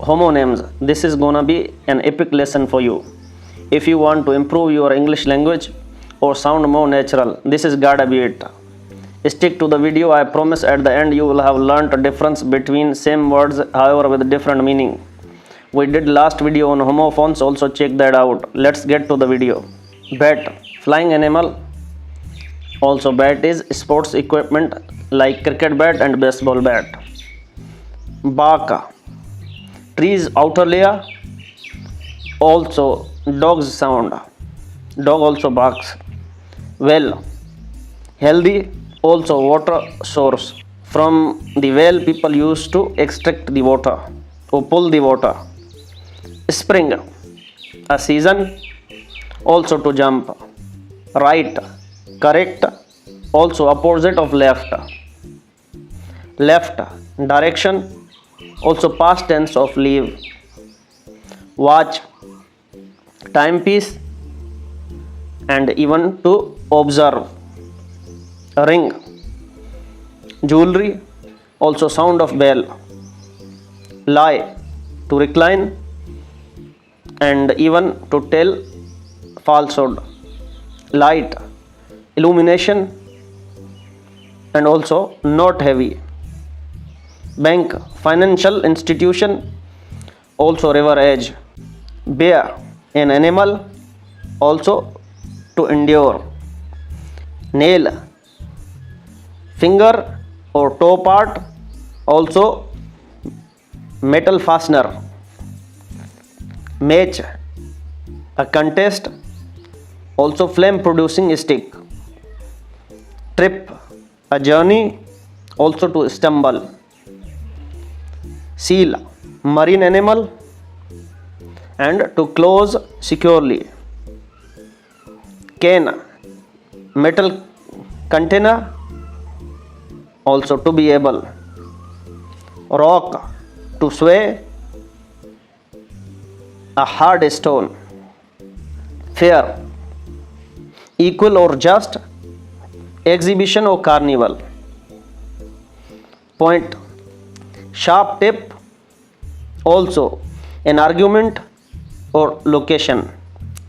homonyms. This is gonna be an epic lesson for you. If you want to improve your English language or sound more natural, this is gotta be it. Stick to the video. I promise at the end you will have learned a difference between same words, however with different meaning. We did last video on homophones, also check that out. Let's get to the video. Bat, flying animal. Also bat is sports equipment like cricket bat and baseball bat. Bark, trees outer layer. Also dog's sound. Dog also barks. Well, healthy, also water source. From the well people used to extract the water or pull the water. Spring, a season, also to jump. Right, correct, also opposite of left. Left, direction, also past tense of leave. Watch, timepiece, and even to observe. Ring, jewelry, also sound of bell. Lie, to recline, and even to tell falsehood. Light, illumination, and also not heavy. Bank, financial institution, also river edge. Bear, an animal, also to endure. Nail, finger or toe part, also metal fastener. Match, a contest, also flame producing stick. Trip, a journey, also to stumble. Seal, marine animal, and to close securely. Cane, metal container, also to be able. Rock, to sway, a hard stone. Fair, equal or just, exhibition or carnival. Point, sharp tip, also an argument or location.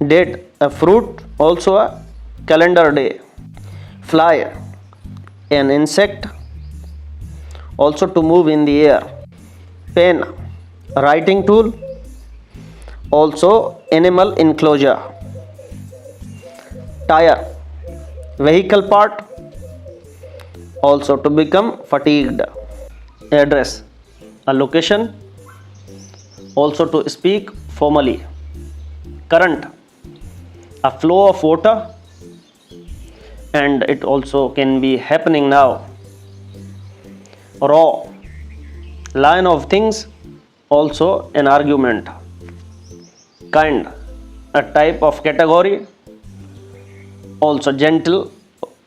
Date, a fruit, also a calendar day. Fly, an insect, also to move in the air. Pen, a writing tool, also animal enclosure. Tire, vehicle part, also to become fatigued. Address, a location, also to speak formally. Current, a flow of water, and it also can be happening now. Raw, line of things, also an argument. Kind, a type of category, also gentle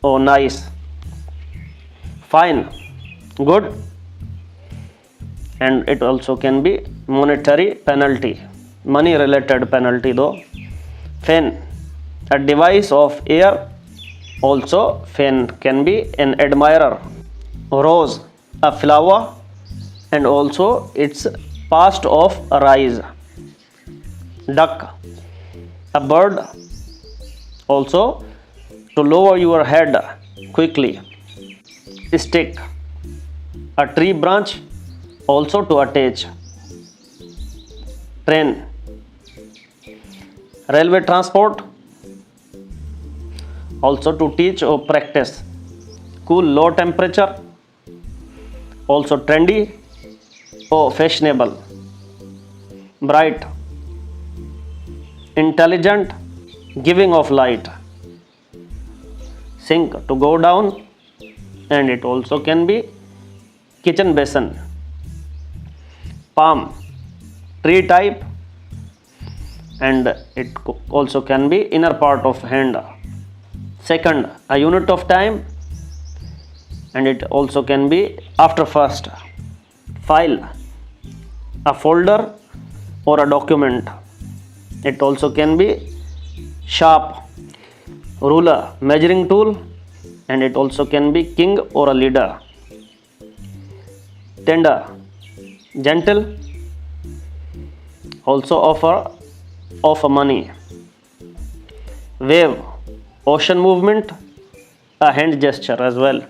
or nice. Fine, good, and it also can be monetary penalty, money related penalty though. Fan, a device of air, also fan can be an admirer. Rose, a flower, and also it's past of rise. Duck, a bird, also to lower your head quickly. Stick, a tree branch, also to attach. Train, railway transport, also to teach or practice. Cool, low temperature, also trendy or fashionable. Bright, intelligent, giving of light. Sink, to go down, and it also can be kitchen basin. Palm, tree type, and it also can be inner part of hand. Second, a unit of time, and it also can be after first. File, a folder or a document. It also can be sharp. Ruler, measuring tool, and it also can be king or a leader. Tender, gentle, also offer money. Wave, ocean movement, a hand gesture as well.